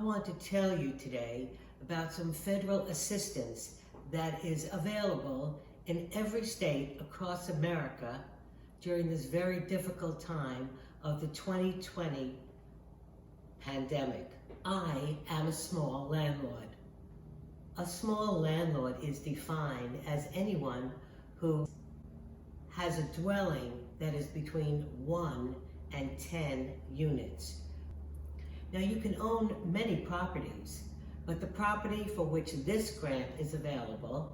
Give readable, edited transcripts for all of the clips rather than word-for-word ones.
want to tell you today about some federal assistance that is available in every state across America during this very difficult time of the 2020 pandemic. I am a small landlord. A small landlord is defined as anyone who has a dwelling that is between 1 and 10 units. Now, you can own many properties, but the property for which this grant is available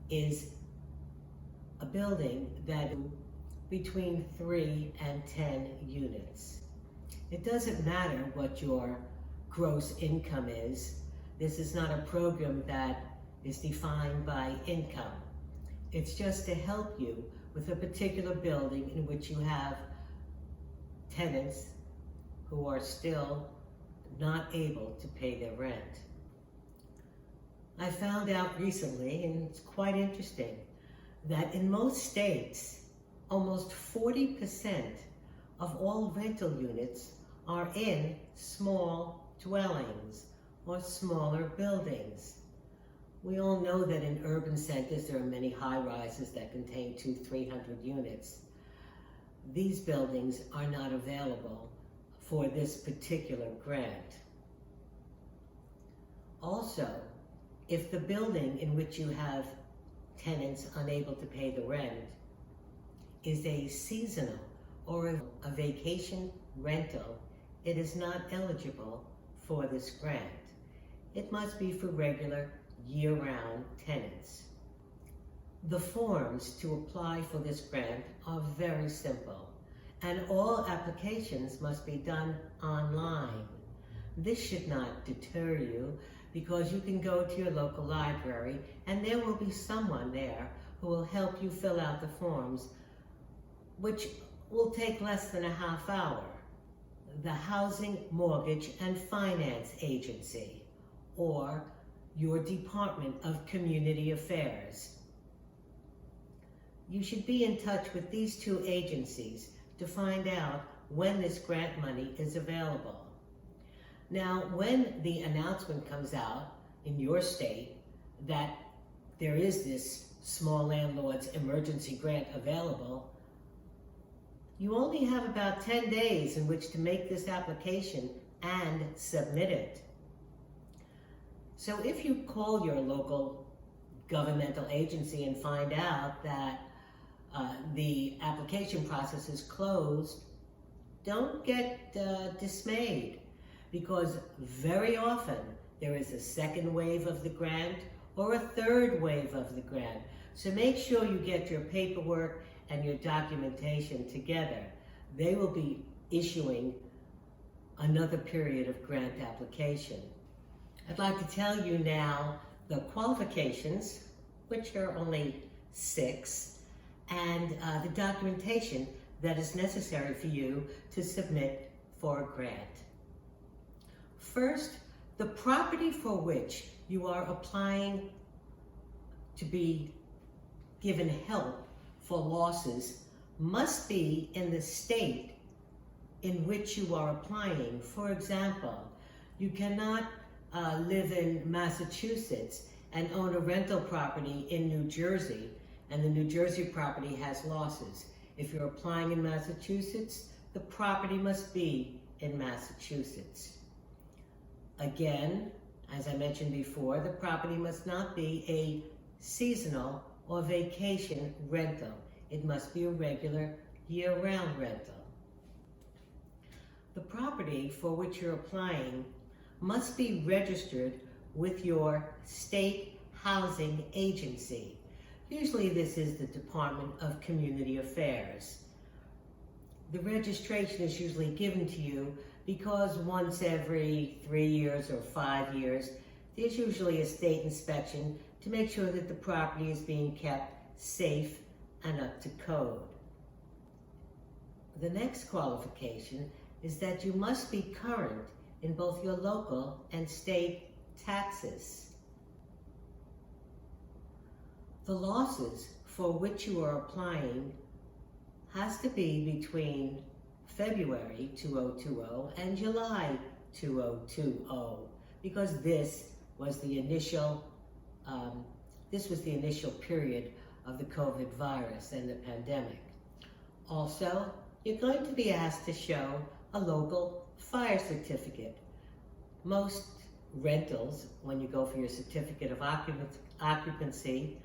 is a building that is between 3 and 10 units. It doesn't matter what your gross income is. This is not a program that is defined by income. It's just to help you with a particular building in which you have tenants who are still not able to pay their rent. I found out recently, and it's quite interesting, that in most states, almost 40% of all rental units are in small dwellings or smaller buildings. We all know that in urban centers there are many high-rises that contain 200-300 units. These buildings are not available for this particular grant. Also, if the building in which you have tenants unable to pay the rent is a seasonal or a vacation rental, it is not eligible for this grant. It must be for regular year-round tenants. The forms to apply for this grant are very simple, and all applications must be done online. This should not deter you, because you can go to your local library and there will be someone there who will help you fill out the forms, which will take less than a half hour. The Housing, Mortgage, and Finance Agency, or your Department of Community Affairs. You should be in touch with these two agencies to find out when this grant money is available. Now, when the announcement comes out in your state that there is this Small Landlords Emergency Grant available, you only have about 10 days in which to make this application and submit it. So if you call your local governmental agency and find out that the application process is closed, don't get dismayed, because very often there is a second wave of the grant or a third wave of the grant. So make sure you get your paperwork and your documentation together. They will be issuing another period of grant application. I'd like to tell you now the qualifications, which are only 6, and the documentation that is necessary for you to submit for a grant. First, the property for which you are applying to be given help for losses must be in the state in which you are applying. For example, you cannot live in Massachusetts and own a rental property in New Jersey, and the New Jersey property has losses. If you're applying in Massachusetts, the property must be in Massachusetts. Again, as I mentioned before, the property must not be a seasonal or vacation rental. It must be a regular year-round rental. The property for which you're applying must be registered with your state housing agency. Usually this is the Department of Community Affairs. The registration is usually given to you because once every 3 years or 5 years, there's usually a state inspection to make sure that the property is being kept safe and up to code. The next qualification is that you must be current in both your local and state taxes. The losses for which you are applying has to be between February 2020 and July 2020, because this was the initial period of the COVID virus and the pandemic. Also, you're going to be asked to show a local fire certificate. Most rentals, when you go for your certificate of occupancy,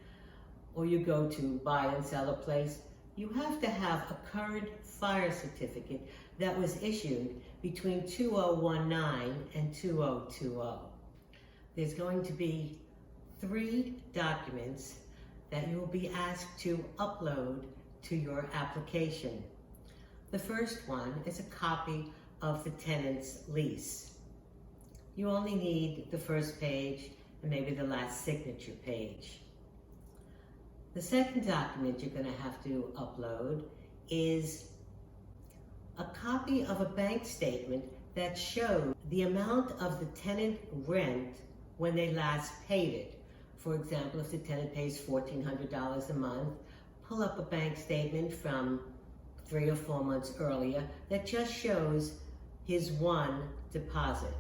or you go to buy and sell a place, you have to have a current fire certificate that was issued between 2019 and 2020. There's going to be 3 documents that you will be asked to upload to your application. The first one is a copy of the tenant's lease. You only need the first page and maybe the last signature page. The second document you're going to have to upload is a copy of a bank statement that shows the amount of the tenant rent when they last paid it. For example, if the tenant pays $1,400 a month, pull up a bank statement from 3 or 4 months earlier that just shows his one deposit.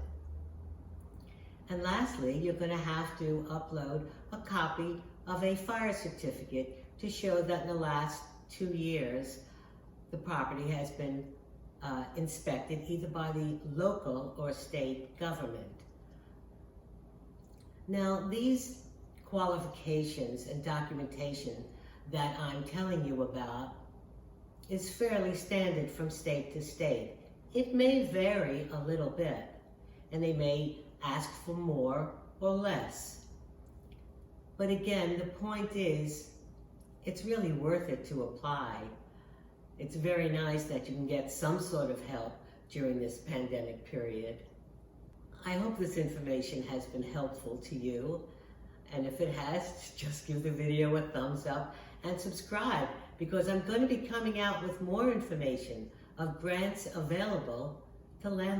And lastly, you're going to have to upload a copy of a fire certificate to show that in the last 2 years, the property has been inspected either by the local or state government. Now, these qualifications and documentation that I'm telling you about is fairly standard from state to state. It may vary a little bit, and they may ask for more or less. But again, the point is, it's really worth it to apply. It's very nice that you can get some sort of help during this pandemic period. I hope this information has been helpful to you. And if it has, just give the video a thumbs up and subscribe, because I'm going to be coming out with more information of grants available to landlords.